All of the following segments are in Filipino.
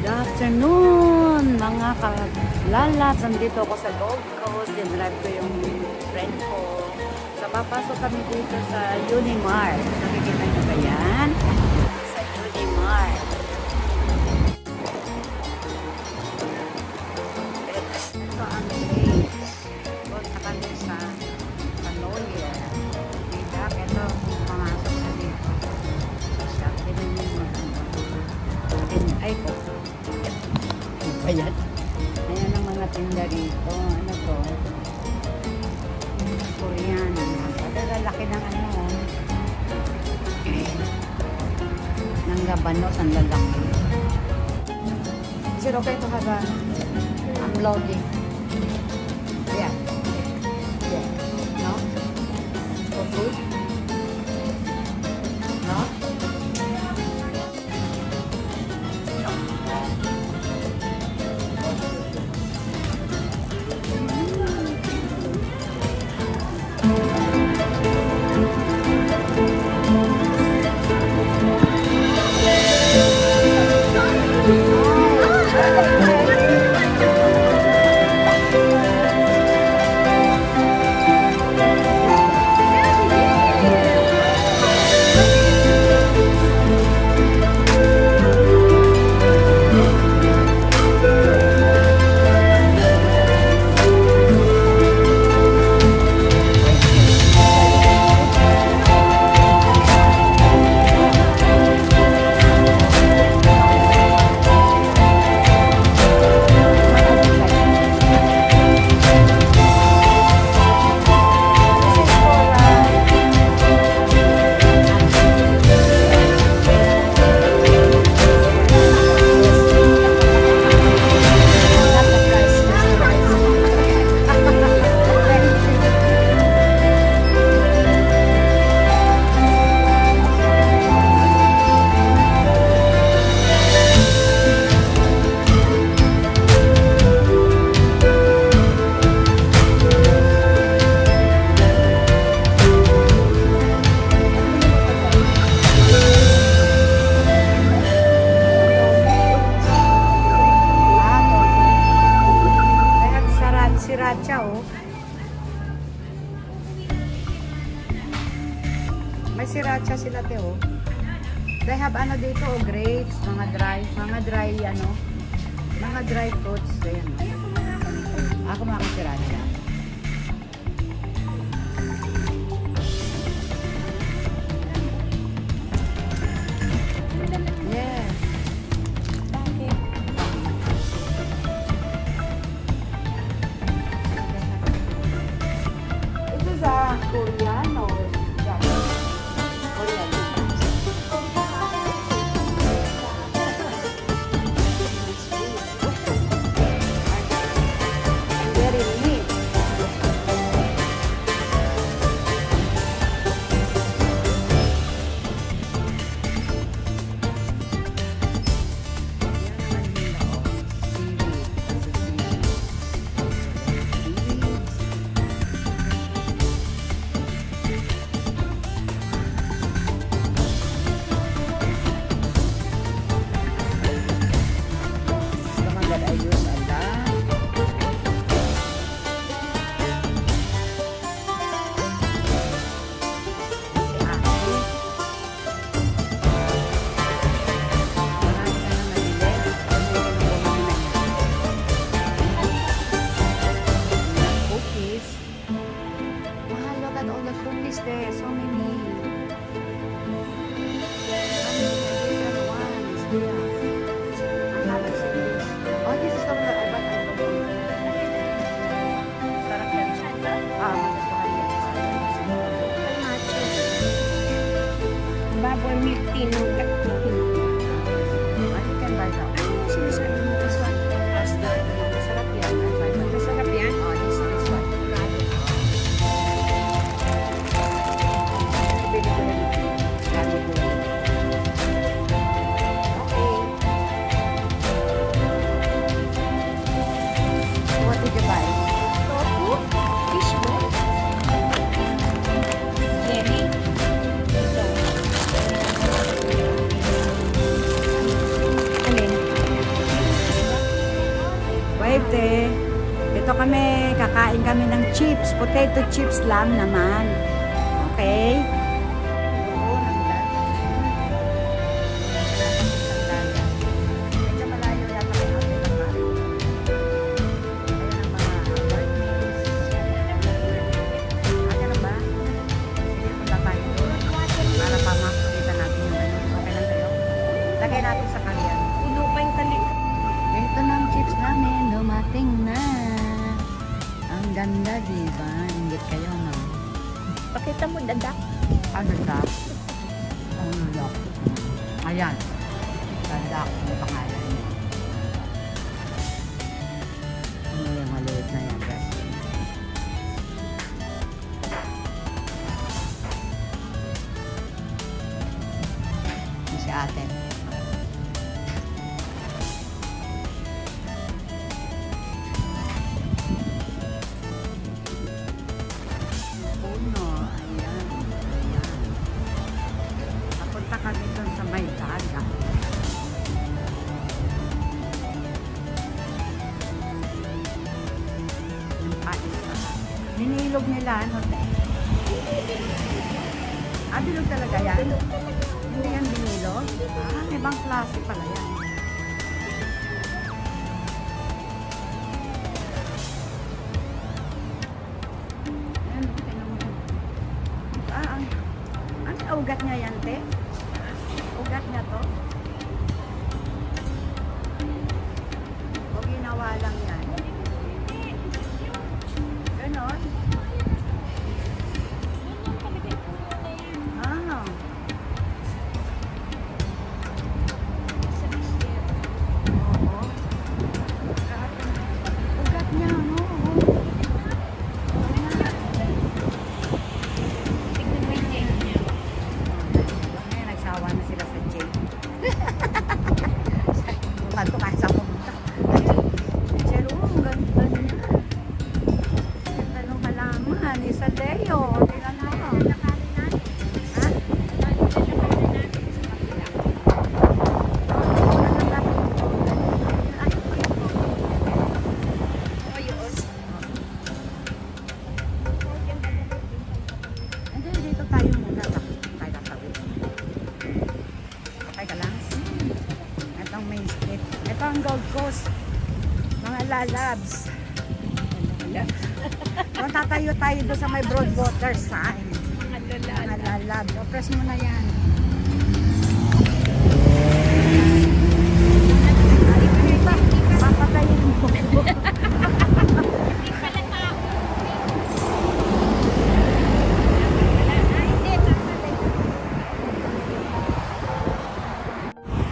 Afternoon mga kalalats, nandito ako sa Gold Coast, dinrive ko yung friend ko. So papasok kami dito sa Unimart. Nakikita nyo ba yan? Sa Unimart. Ito ang place. Punta kami sa Lawyer. Bidak, ito pumasok sa dito. Sa shopping ay po. Ayan. Ayan ang mga tinda rito. Ano to? Korean. Lalaki ng ano. Ng labanos ang lalaki. Is it okay to have I'm vlogging? Yeah. Yeah. No? For food? No? Sriracha, oh. May sriracha sila, te, oh. They have ano dito, oh, grapes, mga dry ano, mga dry fruits. Ayan, oh. Ako mga sriracha. Yeah. Korean or Japanese? Korean. Very neat. te. Ito kami, kakain kami ng chips. Potato chips lang naman. Okay? Medyo malayo yata kay ate ng bahay. Ayan ang mga apartments. Ano ba? Sige, punta tayo doon. Para pamakita natin yung ano. Okay lang kayo? Lagay natin sa kalyan. Puno pa yung tali. Ito ng chips namin, dumating na. Ang ganda, diba? Inggit kayo, no? Pakita mo, dadak. Ano siya? Ang lock. Ayan. Dadak. Ang pangalan niya. Ano yung maliit na yan, guys? Yung si ate. Puno. Ayan. Ayan. Napunta kami doon sa may dagat. Yung pais na. Ninilog nila, ano? Bilog talaga yan? Hindi yan binilog? Ibang klase pala yan. Ayan, tingnan mo. Ano ugat niya yan, te? Ugat niya to? O ginawa lang yan? Ganon? Oo. Ugat niya, no? Tignan mo yung chain niya. Ngayon, nagsawa na sila sa chain. Bumanto kahit sa pumunta. Pero, ang ganda niya. Ganda nung halaman. Isa Leo. Tingnan mo. Ha? Hindi, dito tayo muna. Tayo tatawid. Okay ka lang? Ito ang main street. Ito ang Gold Coast. Mga lalabs. Kung tatayo tayo doon sa may Broadwater sign. Mga lalabs. O, press mo na yan. Papatayin mo.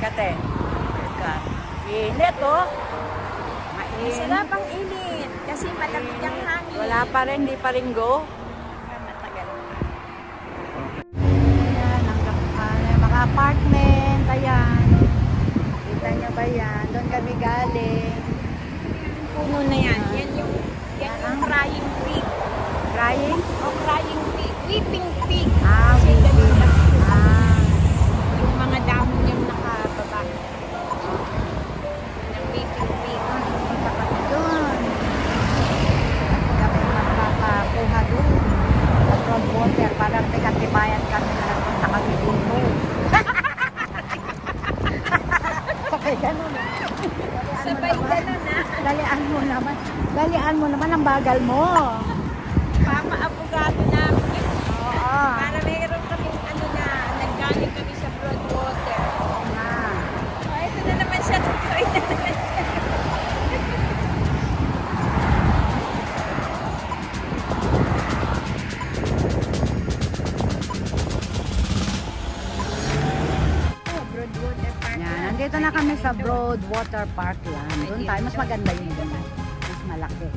Kate. Init, oh. Mainit. Masarap ang init. Kasi malamig ang hangin. Wala pa rin, di pa rin go. Matagal. Ayan, mga apartment, ayan. Kita nyo ba yan? Doon kami galing. Puno na yan. Yan yung crying pig. Crying? O crying pig. Weeping pig. Kasi ganun lang. Ah, Yung mga dahon yung nakababa. Yung weeping pig. punta kami doon. Kami magpapakuha doon. Sa Broadwater. Parang pinatibayan kami na nagpunta kami dito. Okay, ganun. Sabay ganun na. Dalian mo naman. Dalian mo naman ang bagal mo. Papa-abogado namin. Oo. Para mayroon kaming ano na, naggaling kami sa Broadwater. Ah. O, ito na naman siya. Tutuloy na naman siya. Oh, Broadwater Park. Yan, nandito na kami sa Broadwater Park yan. Doon tayo, mas maganda yun doon. Mas malaki.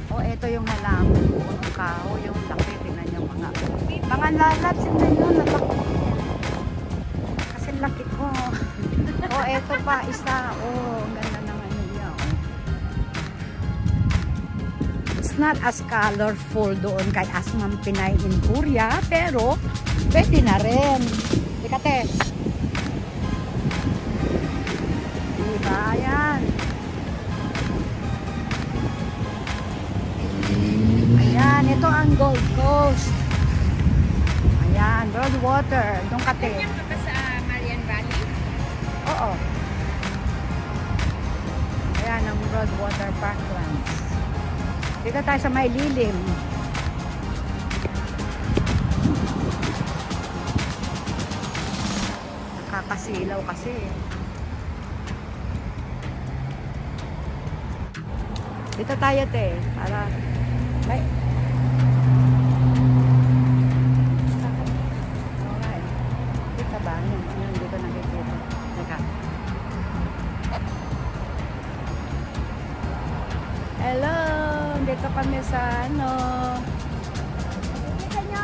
O, ito yung halaman. Punong kao, yung laki. Tingnan yung mga lalabs. Tingnan yun, nalaki. Kasi laki ko. O, ito pa, isa. O, ang ganda ng ano niya. O. It's not as colorful doon kay Asmang Pinay in Korea, pero pwede na rin. Dikate. Diba? Ayan. ng Gold Coast. Ayan, Broadwater. Doon ka te. Ganyan ka ba sa Marian Valley? Oo. Ayan ang Broadwater Parklands. Dito tayo sa may lilim. Nakakasilaw kasi. Dito tayo te. Para may alright. Dito ba? Yun, dito nakikita. Teka. Hello! Dito kami sa ano?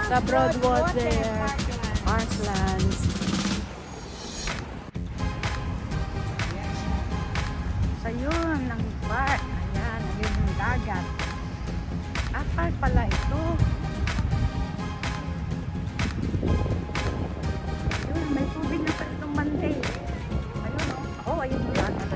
Sa Broadwater Parklands. Sa yun, ang park. Ayan, ayun yung dagat. Ah, park pala ito. Ayun, may tubig na pa itong bantay. Ayun, oh. Oh, ayun yung dagat.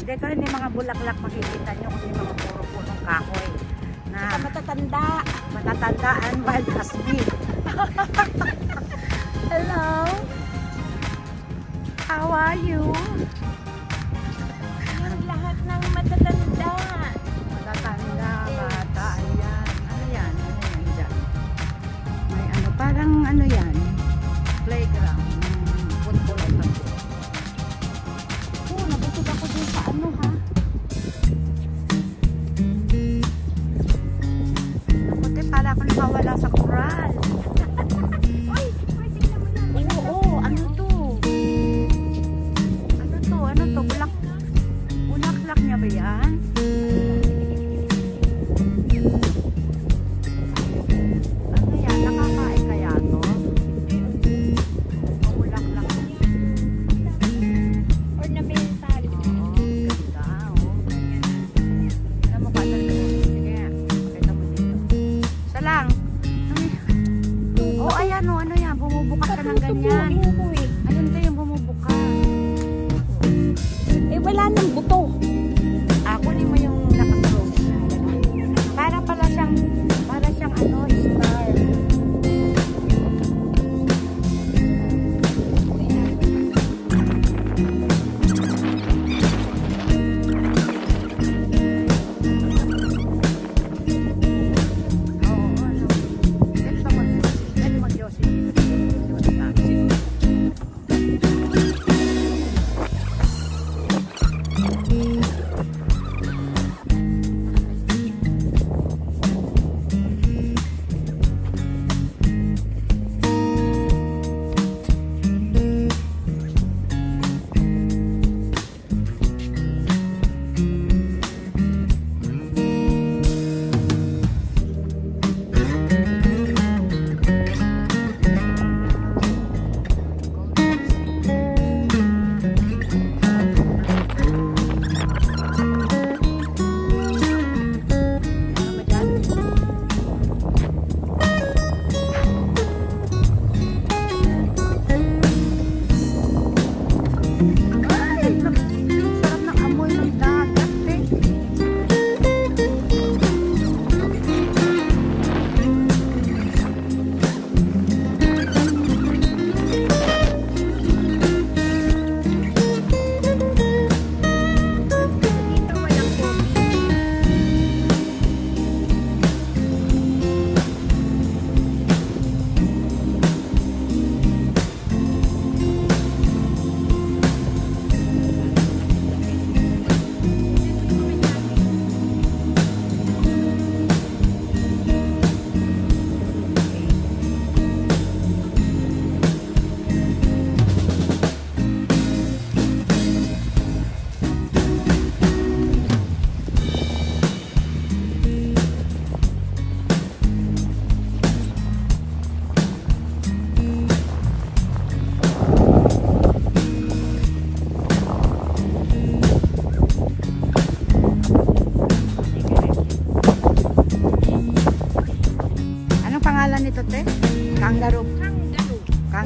Dito hindi mga bulaklak makikita nyo kasi mga puro punong kahoy na matatanda and wild as me. Hello, how are you? Yung lahat ng matatanda. Matatanda, bata, ayan. Ano yan? Ano yan dyan? May ano, parang ano yan? Playground. Football at basketball. Oh, nabusog ako dun sa ano ha? Nakuti, para ako nakawala sa coral. Uy, tingnan mo na. Oo, ano to? Ano to? Ano to? Bulaklak niya ba yan? Ano yan? Nakakain kaya to? Bulaklak. Ornamental. Oo, ganda. Oh. Alam mo ka talaga. Sige, pakita mo dito. Isa lang. Oh, ayan o. Ano yan? Bumubukas ka ng ganyan. Ayun to yung bumubukas. Eh, wala nang buto. Kunin mo yung naka-close na. Para siyang ano, star. Oo, ano. Pwede mag-Yossi dito.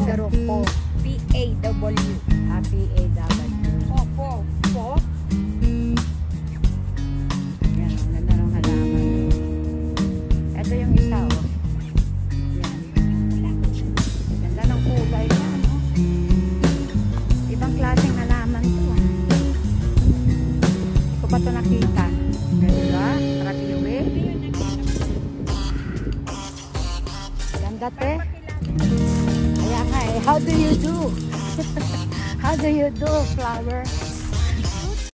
Garoko. P-A-W. P-A-W. Po. Yan, ang ganda ng halaman. Ito yung isa, oh. Yan. Ganda ng kulay niya, no? Ibang klaseng halaman to, ah. Hindi ko pa ito nakita. Diba? Rapiwe. Ganda, te. Kaya nga, eh. How do you do? How do you do, flower?